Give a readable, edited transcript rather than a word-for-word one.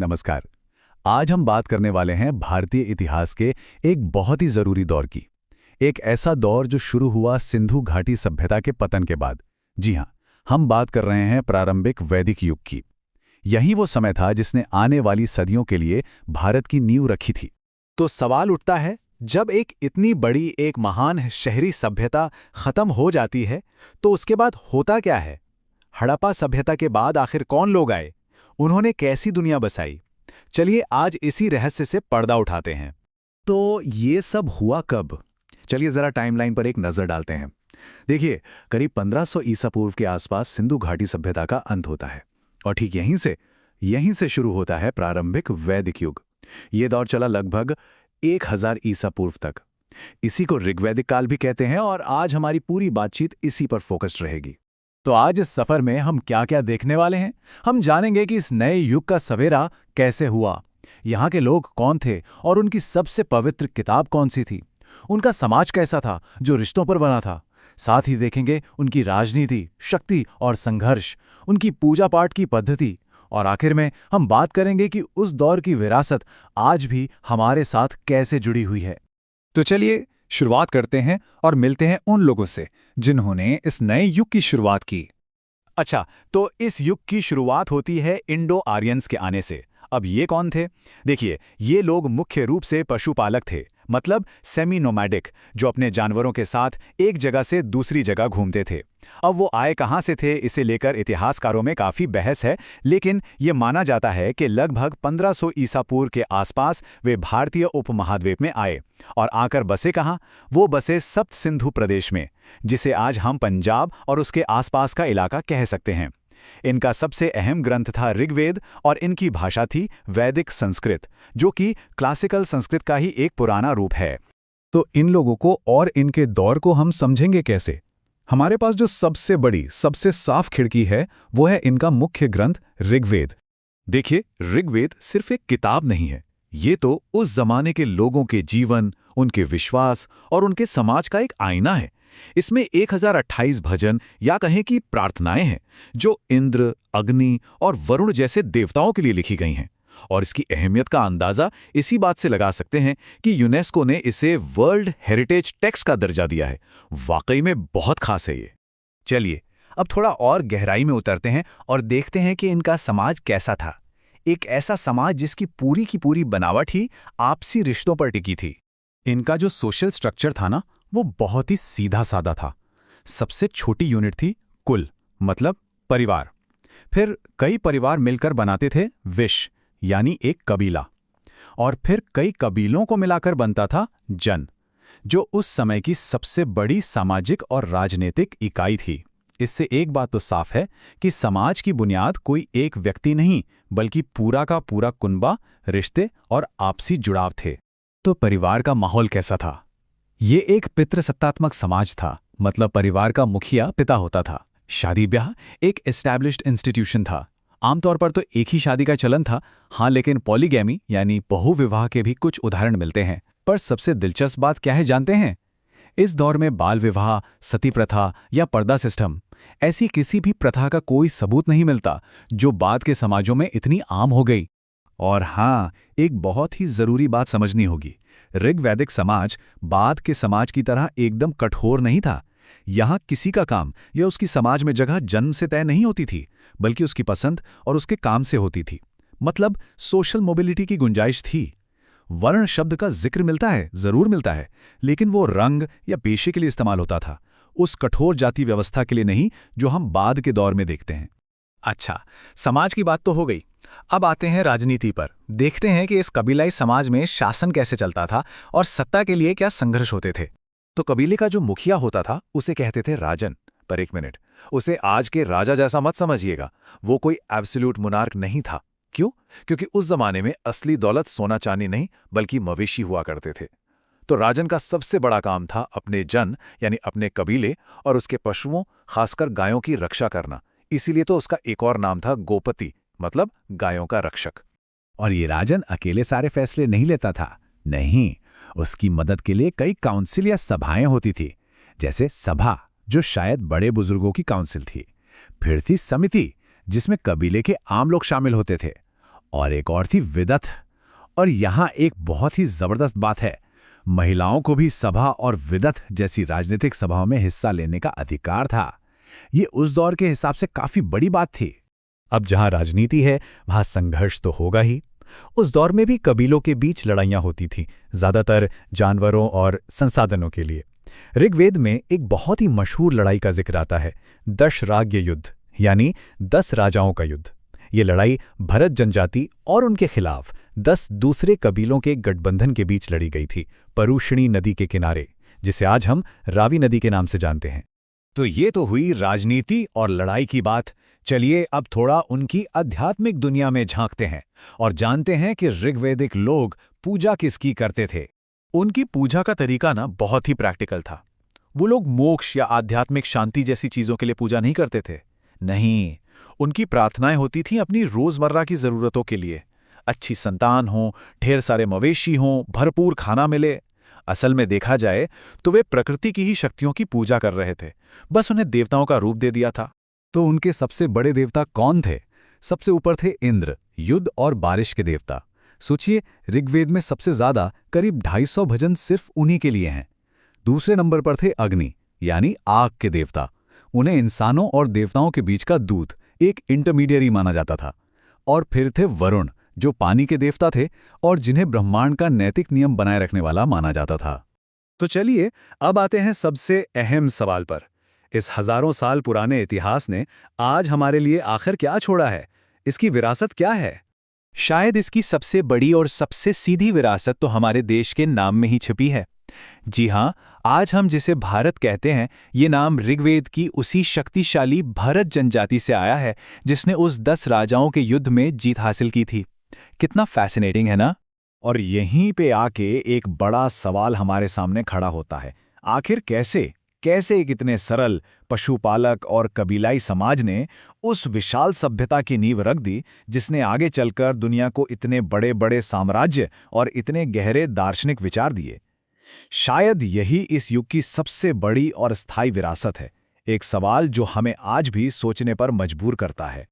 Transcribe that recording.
नमस्कार। आज हम बात करने वाले हैं भारतीय इतिहास के एक बहुत ही जरूरी दौर की। एक ऐसा दौर जो शुरू हुआ सिंधु घाटी सभ्यता के पतन के बाद। जी हां, हम बात कर रहे हैं प्रारंभिक वैदिक युग की। यही वो समय था जिसने आने वाली सदियों के लिए भारत की नींव रखी थी। तो सवाल उठता है, जब एक इतनी बड़ी एक महान शहरी सभ्यता खत्म हो जाती है तो उसके बाद होता क्या है? हड़प्पा सभ्यता के बाद आखिर कौन लोग आए? उन्होंने कैसी दुनिया बसाई? चलिए आज इसी रहस्य से पर्दा उठाते हैं। तो ये सब हुआ कब? चलिए जरा टाइमलाइन पर एक नजर डालते हैं। देखिए, करीब 1500 ईसा पूर्व के आसपास सिंधु घाटी सभ्यता का अंत होता है और ठीक यहीं से शुरू होता है प्रारंभिक वैदिक युग। ये दौर चला लगभग 1000 ईसा पूर्व तक। इसी को ऋग्वैदिक काल भी कहते हैं और आज हमारी पूरी बातचीत इसी पर फोकस्ड रहेगी। तो आज इस सफर में हम क्या क्या देखने वाले हैं? हम जानेंगे कि इस नए युग का सवेरा कैसे हुआ, यहाँ के लोग कौन थे और उनकी सबसे पवित्र किताब कौन सी थी, उनका समाज कैसा था जो रिश्तों पर बना था। साथ ही देखेंगे उनकी राजनीति, शक्ति और संघर्ष, उनकी पूजा पाठ की पद्धति और आखिर में हम बात करेंगे कि उस दौर की विरासत आज भी हमारे साथ कैसे जुड़ी हुई है। तो चलिए शुरुआत करते हैं और मिलते हैं उन लोगों से जिन्होंने इस नए युग की शुरुआत की। अच्छा, तो इस युग की शुरुआत होती है इंडो आर्यंस के आने से। अब ये कौन थे? देखिए, ये लोग मुख्य रूप से पशुपालक थे, मतलब सेमी नोमैडिक, जो अपने जानवरों के साथ एक जगह से दूसरी जगह घूमते थे। अब वो आए कहाँ से थे, इसे लेकर इतिहासकारों में काफ़ी बहस है, लेकिन ये माना जाता है कि लगभग 1500 ईसा पूर्व के आसपास वे भारतीय उपमहाद्वीप में आए और आकर बसे कहाँ? वो बसे सप्त सिंधु प्रदेश में, जिसे आज हम पंजाब और उसके आसपास का इलाका कह सकते हैं। इनका सबसे अहम ग्रंथ था ऋग्वेद और इनकी भाषा थी वैदिक संस्कृत, जो कि क्लासिकल संस्कृत का ही एक पुराना रूप है। तो इन लोगों को और इनके दौर को हम समझेंगे कैसे? हमारे पास जो सबसे बड़ी, सबसे साफ खिड़की है वो है इनका मुख्य ग्रंथ ऋग्वेद। देखिए, ऋग्वेद सिर्फ एक किताब नहीं है, ये तो उस जमाने के लोगों के जीवन, उनके विश्वास और उनके समाज का एक आईना है। इसमें 1028 भजन या कहें कि प्रार्थनाएं हैं जो इंद्र, अग्नि और वरुण जैसे देवताओं के लिए लिखी गई हैं। और इसकी अहमियत का अंदाजा इसी बात से लगा सकते हैं कि यूनेस्को ने इसे वर्ल्ड हेरिटेज टेक्स्ट का दर्जा दिया है। वाकई में बहुत खास है ये। चलिए अब थोड़ा और गहराई में उतरते हैं और देखते हैं कि इनका समाज कैसा था। एक ऐसा समाज जिसकी पूरी की पूरी बनावट ही आपसी रिश्तों पर टिकी थी। इनका जो सोशल स्ट्रक्चर था ना, वो बहुत ही सीधा साधा था। सबसे छोटी यूनिट थी कुल, मतलब परिवार। फिर कई परिवार मिलकर बनाते थे विश, यानी एक कबीला। और फिर कई कबीलों को मिलाकर बनता था जन, जो उस समय की सबसे बड़ी सामाजिक और राजनीतिक इकाई थी। इससे एक बात तो साफ है कि समाज की बुनियाद कोई एक व्यक्ति नहीं, बल्कि पूरा का पूरा कुनबा, रिश्ते और आपसी जुड़ाव थे। तो परिवार का माहौल कैसा था? ये एक पितृसत्तात्मक समाज था, मतलब परिवार का मुखिया पिता होता था। शादी ब्याह एक एस्टैब्लिश्ड इंस्टीट्यूशन था। आमतौर पर तो एक ही शादी का चलन था, हाँ, लेकिन पॉलीगैमी यानी बहुविवाह के भी कुछ उदाहरण मिलते हैं। पर सबसे दिलचस्प बात क्या है जानते हैं? इस दौर में बाल विवाह, सती प्रथा या पर्दा सिस्टम, ऐसी किसी भी प्रथा का कोई सबूत नहीं मिलता जो बाद के समाजों में इतनी आम हो गई। और हाँ, एक बहुत ही जरूरी बात समझनी होगी, ऋग्वैदिक समाज बाद के समाज की तरह एकदम कठोर नहीं था। यहाँ किसी का काम या उसकी समाज में जगह जन्म से तय नहीं होती थी, बल्कि उसकी पसंद और उसके काम से होती थी। मतलब सोशल मोबिलिटी की गुंजाइश थी। वर्ण शब्द का जिक्र मिलता है, जरूर मिलता है, लेकिन वो रंग या पेशे के लिए इस्तेमाल होता था, उस कठोर जाति व्यवस्था के लिए नहीं जो हम बाद के दौर में देखते हैं। अच्छा, समाज की बात तो हो गई। अब आते हैं राजनीति पर। देखते हैं कि इस कबीलाई समाज में शासन कैसे चलता था और सत्ता के लिए क्या संघर्ष होते थे। तो कबीले का जो मुखिया होता था उसे कहते थे राजन। पर एक मिनट, उसे आज के राजा जैसा मत समझिएगा। वो कोई एब्सोल्यूट मोनार्क नहीं था। क्यों? क्योंकि उस जमाने में असली दौलत सोना चांदी नहीं, बल्कि मवेशी हुआ करते थे। तो राजन का सबसे बड़ा काम था अपने जन यानी अपने कबीले और उसके पशुओं, खासकर गायों की रक्षा करना। इसीलिए तो उसका एक और नाम था गोपति, मतलब गायों का रक्षक। और ये राजन अकेले सारे फैसले नहीं लेता था, नहीं, उसकी मदद के लिए कई काउंसिल या सभाएं होती थी। जैसे सभा, जो शायद बड़े बुजुर्गों की काउंसिल थी। फिर थी समिति, जिसमें कबीले के आम लोग शामिल होते थे। और एक और थी विदथ। और यहाँ एक बहुत ही जबरदस्त बात है, महिलाओं को भी सभा और विदथ जैसी राजनीतिक सभाओं में हिस्सा लेने का अधिकार था। ये उस दौर के हिसाब से काफी बड़ी बात थी। अब जहां राजनीति है वहां संघर्ष तो होगा ही। उस दौर में भी कबीलों के बीच लड़ाइयां होती थीं, ज्यादातर जानवरों और संसाधनों के लिए। ऋग्वेद में एक बहुत ही मशहूर लड़ाई का जिक्र आता है, दशराग्य युद्ध, यानी 10 राजाओं का युद्ध। ये लड़ाई भरत जनजाति और उनके खिलाफ 10 दूसरे कबीलों के गठबंधन के बीच लड़ी गई थी, परुष्णी नदी के किनारे, जिसे आज हम रावी नदी के नाम से जानते हैं। तो ये तो हुई राजनीति और लड़ाई की बात। चलिए अब थोड़ा उनकी आध्यात्मिक दुनिया में झांकते हैं और जानते हैं कि ऋग्वेदिक लोग पूजा किसकी करते थे। उनकी पूजा का तरीका ना बहुत ही प्रैक्टिकल था। वो लोग मोक्ष या आध्यात्मिक शांति जैसी चीजों के लिए पूजा नहीं करते थे। नहीं, उनकी प्रार्थनाएं होती थीं अपनी रोजमर्रा की जरूरतों के लिए। अच्छी संतान हो, ढेर सारे मवेशी हों, भरपूर खाना मिले। असल में देखा जाए तो वे प्रकृति की ही शक्तियों की पूजा कर रहे थे, बस उन्हें देवताओं का रूप दे दिया था। तो उनके सबसे बड़े देवता कौन थे? सबसे ऊपर थे इंद्र, युद्ध और बारिश के देवता। सोचिए, ऋग्वेद में सबसे ज्यादा करीब 250 भजन सिर्फ उन्हीं के लिए हैं। दूसरे नंबर पर थे अग्नि, यानी आग के देवता। उन्हें इंसानों और देवताओं के बीच का दूत, एक इंटरमीडियरी माना जाता था। और फिर थे वरुण, जो पानी के देवता थे और जिन्हें ब्रह्मांड का नैतिक नियम बनाए रखने वाला माना जाता था। तो चलिए अब आते हैं सबसे अहम सवाल पर। इस हजारों साल पुराने इतिहास ने आज हमारे लिए आखिर क्या छोड़ा है? इसकी विरासत क्या है? शायद इसकी सबसे बड़ी और सबसे सीधी विरासत तो हमारे देश के नाम में ही छिपी है। जी हाँ, आज हम जिसे भारत कहते हैं, ये नाम ऋग्वेद की उसी शक्तिशाली भरत जनजाति से आया है जिसने उस 10 राजाओं के युद्ध में जीत हासिल की थी। कितना फैसिनेटिंग है ना? और यहीं पे आके एक बड़ा सवाल हमारे सामने खड़ा होता है। आखिर कैसे एक इतने सरल पशुपालक और कबीलाई समाज ने उस विशाल सभ्यता की नींव रख दी जिसने आगे चलकर दुनिया को इतने बड़े बड़े साम्राज्य और इतने गहरे दार्शनिक विचार दिए? शायद यही इस युग की सबसे बड़ी और स्थायी विरासत है, एक सवाल जो हमें आज भी सोचने पर मजबूर करता है।